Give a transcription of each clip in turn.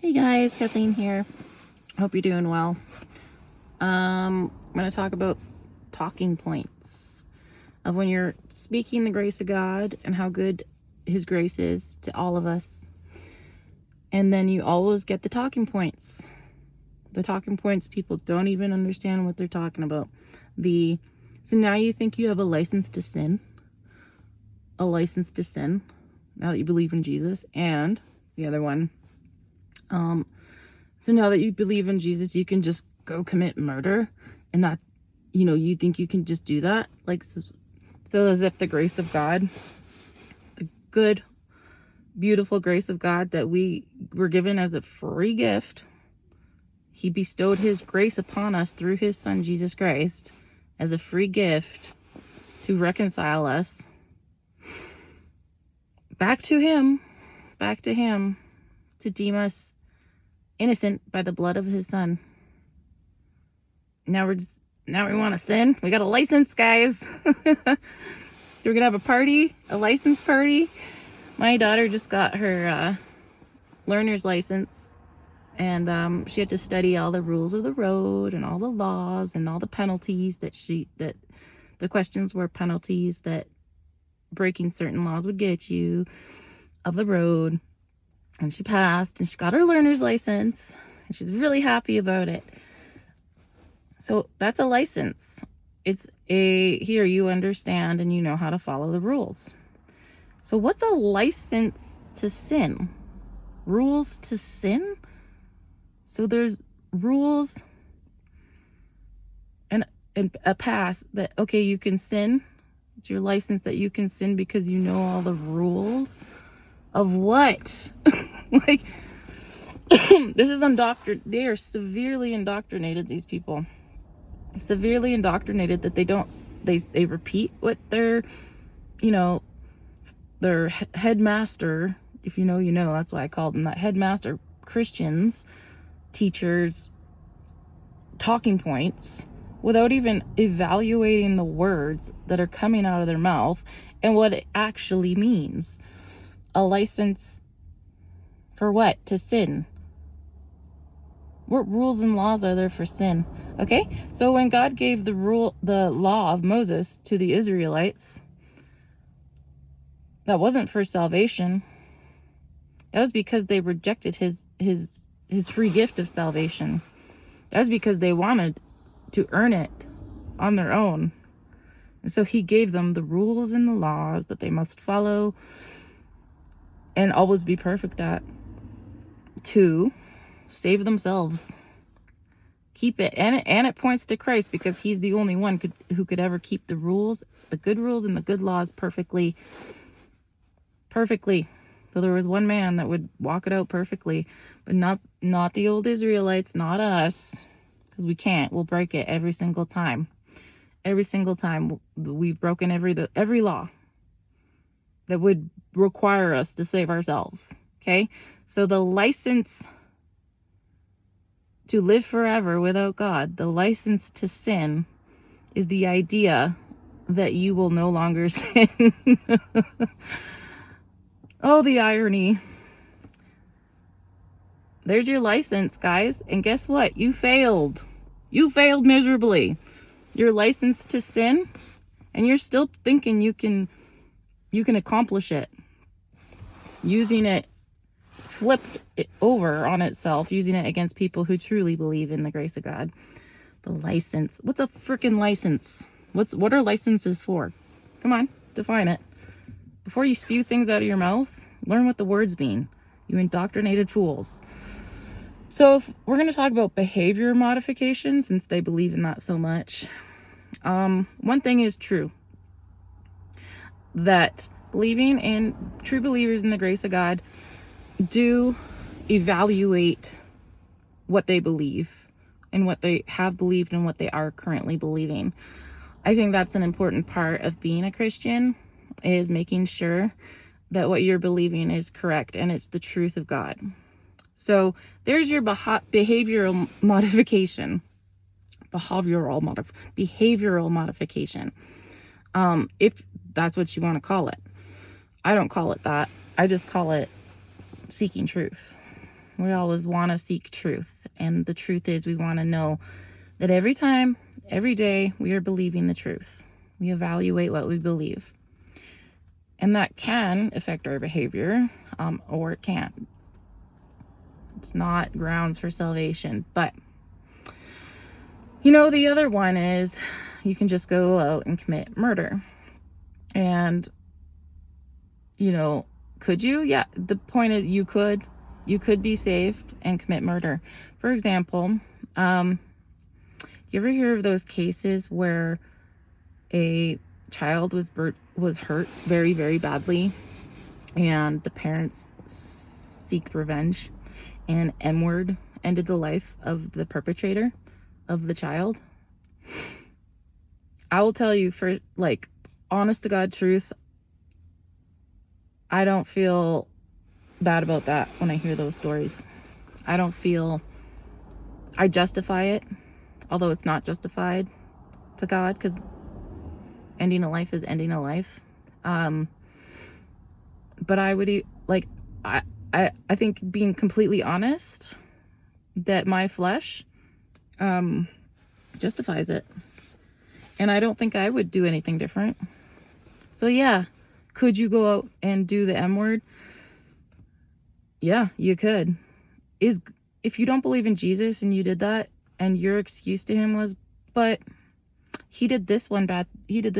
Hey guys, Kathleen here. Hope you're doing well. I'm going to talk about talking points of when you're speaking the grace of God and how good His grace is to all of us. And then you always get the talking points. The talking points, people don't even understand what they're talking about. So now you think you have a license to sin. A license to sin. Now that you believe in Jesus. And the other one. So now that you believe in Jesus, you can just go commit murder, and that, you think you can just do that? So as if the grace of God, the good, beautiful grace of God that we were given as a free gift, He bestowed His grace upon us through His Son, Jesus Christ, as a free gift to reconcile us back to Him, to deem us innocent by the blood of His Son. Now we want to sin. We got a license, guys. We're gonna have a party, a license party. My daughter just got her learner's license, and she had to study all the rules of the road and all the laws and all the penalties that the questions were penalties that breaking certain laws would get you of the road. And she passed, and she got her learner's license, and she's really happy about it. So that's a license. It's here you understand and you know how to follow the rules. So what's a license to sin? Rules to sin? So there's rules and a pass that, okay, you can sin. It's your license that you can sin because you know all the rules of what? This is they are severely indoctrinated, these people. Severely indoctrinated that they repeat what their headmaster, if you know, that's why I called them that, headmaster Christians, teachers, talking points, without even evaluating the words that are coming out of their mouth and what it actually means. A license for what? To sin. What rules and laws are there for sin? Okay, so when God gave the law of Moses to the Israelites, that wasn't for salvation. That was because they rejected his free gift of salvation. That was because they wanted to earn it on their own. And so He gave them the rules and the laws that they must follow and always be perfect at, to save themselves. Keep it, and it points to Christ, because He's the only one who could ever keep the rules, the good rules and the good laws perfectly. So there was one man that would walk it out perfectly, but not the old Israelites, not us, because we can't. We'll break it every single time. Every single time we've broken every law that would require us to save ourselves. Okay? So the license to live forever without God, the license to sin, is the idea that you will no longer sin. Oh, the irony. There's your license, guys. And guess what? You failed. You failed miserably. Your license to sin, and you're still thinking you can accomplish it. Using it, flipped it over on itself, using it against people who truly believe in the grace of God. The license. What's a freaking license? What are licenses for? Come on, define it. Before you spew things out of your mouth, learn what the words mean. You indoctrinated fools. So if we're going to talk about behavior modification, since they believe in that so much, one thing is true. That true believers in the grace of God do evaluate what they believe and what they have believed and what they are currently believing. I think that's an important part of being a Christian, is making sure that what you're believing is correct and it's the truth of God. So there's your behavioral modification. Behavioral modification. If that's what you want to call it. I don't call it that. I just call it seeking truth. We always want to seek truth. And the truth is, we want to know that every time, every day, we are believing the truth. We evaluate what we believe. And that can affect our behavior, or it can't. It's not grounds for salvation. But, the other one is you can just go out and commit murder. And, could you? Yeah, the point is you could be saved and commit murder. For example, you ever hear of those cases where a child was hurt very, very badly, and the parents seeked revenge and M-word ended the life of the perpetrator of the child? I will tell you, for honest to God truth, I don't feel bad about that when I hear those stories. I justify it, although it's not justified to God, because ending a life is ending a life. But I would I think, being completely honest, that my flesh justifies it, and I don't think I would do anything different. So yeah, could you go out and do the M word? Yeah, you could. If you don't believe in Jesus and you did that, and your excuse to him was, but he did this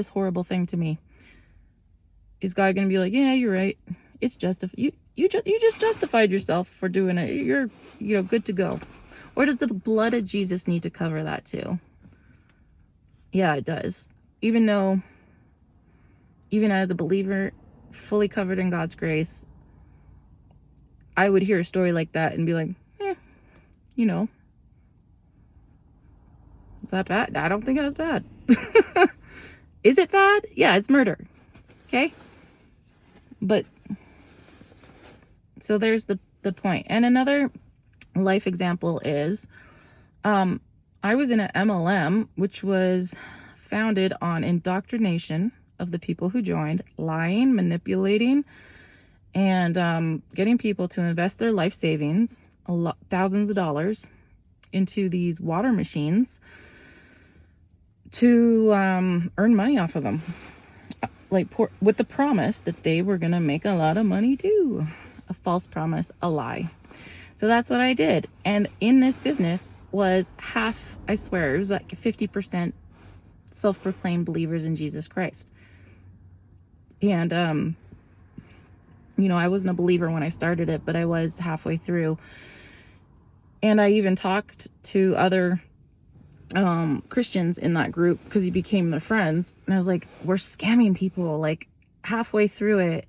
horrible thing to me, is God gonna be like, yeah, you're right, it's you just justified yourself for doing it, you're good to go? Or does the blood of Jesus need to cover that too? Yeah, it does. Even as a believer, fully covered in God's grace, I would hear a story like that and be like, is that bad? I don't think that's bad. Is it bad? Yeah, it's murder. Okay? But, so there's the point. And another life example is, I was in an MLM, which was founded on indoctrination of the people who joined, lying, manipulating, and getting people to invest their life savings, thousands of dollars, into these water machines to earn money off of them, with the promise that they were going to make a lot of money too. A false promise, a lie. So that's what I did. And in this business was half, I swear, it was like 50% self-proclaimed believers in Jesus Christ. And I wasn't a believer when I started it, but I was halfway through. And I even talked to other Christians in that group, because he became their friends. And I was like, we're scamming people. Like, halfway through it,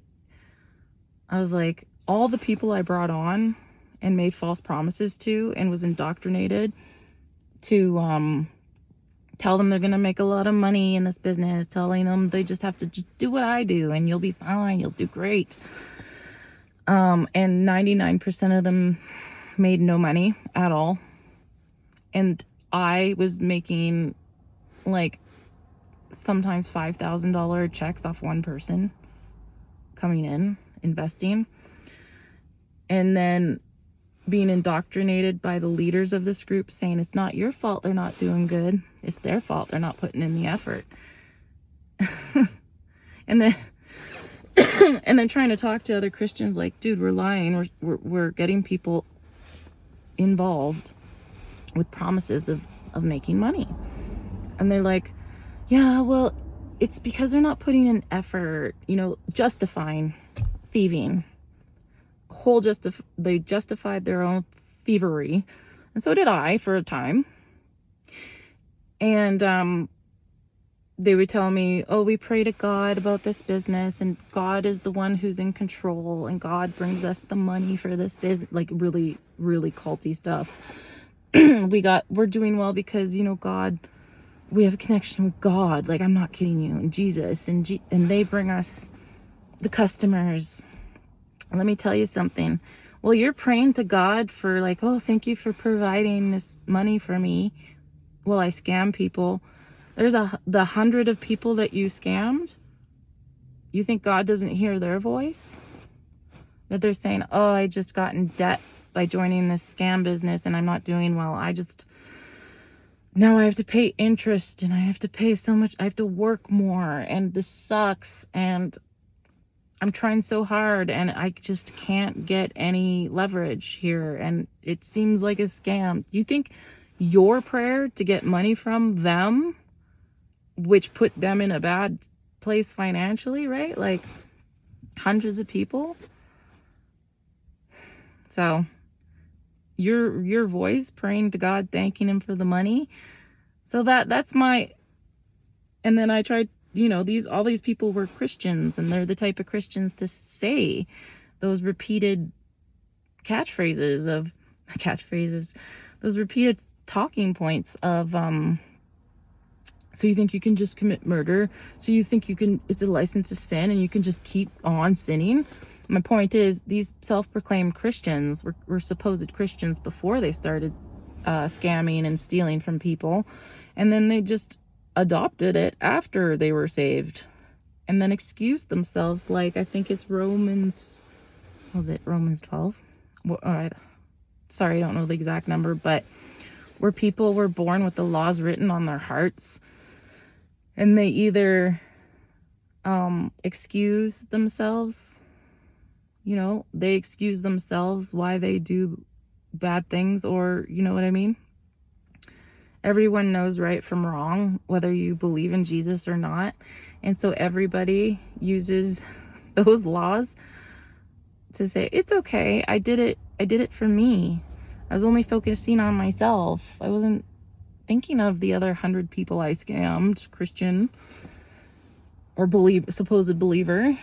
I was like, all the people I brought on and made false promises to and was indoctrinated to tell them they're going to make a lot of money in this business, telling them they just have to just do what I do and you'll be fine, you'll do great. And 99% of them made no money at all. And I was making sometimes $5,000 checks off one person coming in, investing, and then being indoctrinated by the leaders of this group, saying it's not your fault they're not doing good, it's their fault they're not putting in the effort. and then trying to talk to other Christians like, dude, we're lying, we're getting people involved with promises of making money. And they're like, yeah, well, it's because they're not putting in effort, justifying thieving. They justified their own thievery, and so did I for a time. And they would tell me, oh, we pray to God about this business, and God is the one who's in control, and God brings us the money for this business, really, really culty stuff. We're doing well because, God, we have a connection with God. I'm not kidding you, and Jesus, and they bring us the customers. Let me tell you something. Well, you're praying to God for oh, thank you for providing this money for me. Well, I scam people. There's the 100 of people that you scammed. You think God doesn't hear their voice? That they're saying, oh, I just got in debt by joining this scam business and I'm not doing well. Now I have to pay interest and I have to pay so much. I have to work more and this sucks. And I'm trying so hard and I just can't get any leverage here. And it seems like a scam. You think your prayer to get money from them, which put them in a bad place financially, right? Like hundreds of people. So your voice praying to God, thanking him for the money. So that's my, and then I tried, all these people were Christians and they're the type of Christians to say those repeated those repeated talking points of, so you think you can just commit murder? So you think it's a license to sin and you can just keep on sinning? My point is, these self-proclaimed Christians were supposed Christians before they started scamming and stealing from people. And then they just adopted it after they were saved. And then excused themselves, like, I think it's Romans 12? Sorry, I don't know the exact number, but where people were born with the laws written on their hearts. And they either excuse themselves, they excuse themselves why they do bad things, or you know what I mean? Everyone knows right from wrong, whether you believe in Jesus or not. And so everybody uses those laws to say, it's okay, I did it for me. I was only focusing on myself. I wasn't thinking of the other 100 people I scammed, Christian or supposed believer.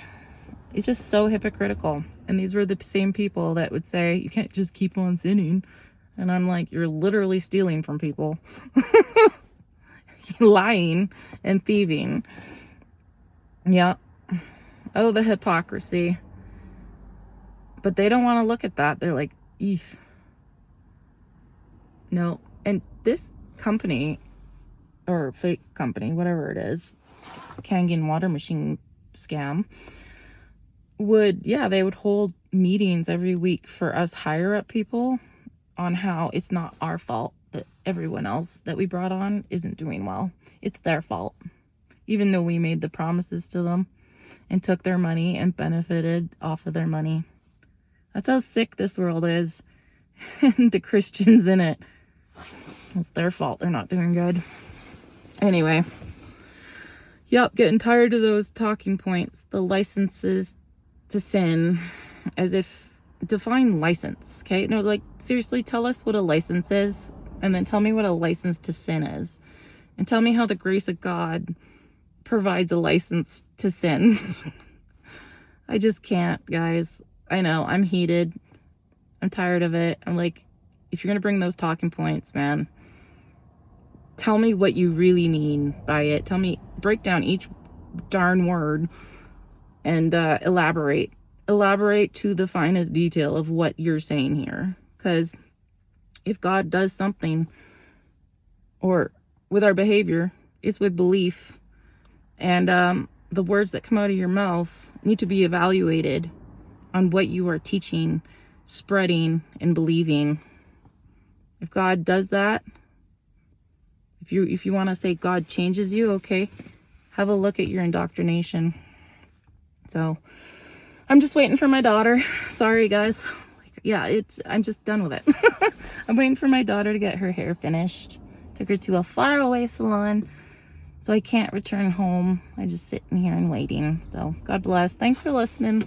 It's just so hypocritical. And these were the same people that would say, you can't just keep on sinning. And I'm like, you're literally stealing from people. Lying and thieving. Yeah. Oh, the hypocrisy. But they don't want to look at that. They're like, eesh. No. And this company, or fake company, whatever it is, Kangen water machine scam, they would hold meetings every week for us higher up people on how it's not our fault that everyone else that we brought on isn't doing well. It's their fault. Even though we made the promises to them and took their money and benefited off of their money. That's how sick this world is. And the Christians in it. It's their fault they're not doing good. Anyway. Yep, getting tired of those talking points. The licenses to sin, as if, define license, okay? No, like, seriously, tell us what a license is, and then tell me what a license to sin is. And tell me how the grace of God provides a license to sin. I just can't, guys. I know, I'm heated. I'm tired of it. I'm like, if you're gonna bring those talking points, man, tell me what you really mean by it. Tell me, break down each darn word and elaborate to the finest detail of what you're saying here. Because if God does something, or with our behavior, it's with belief. And the words that come out of your mouth need to be evaluated on what you are teaching, spreading, and believing. If God does that, if you want to say God changes you, okay, have a look at your indoctrination. So I'm just waiting for my daughter. Sorry, guys. Yeah, I'm just done with it. I'm waiting for my daughter to get her hair finished. Took her to a faraway salon, so I can't return home. I just sit in here and waiting. So God bless. Thanks for listening.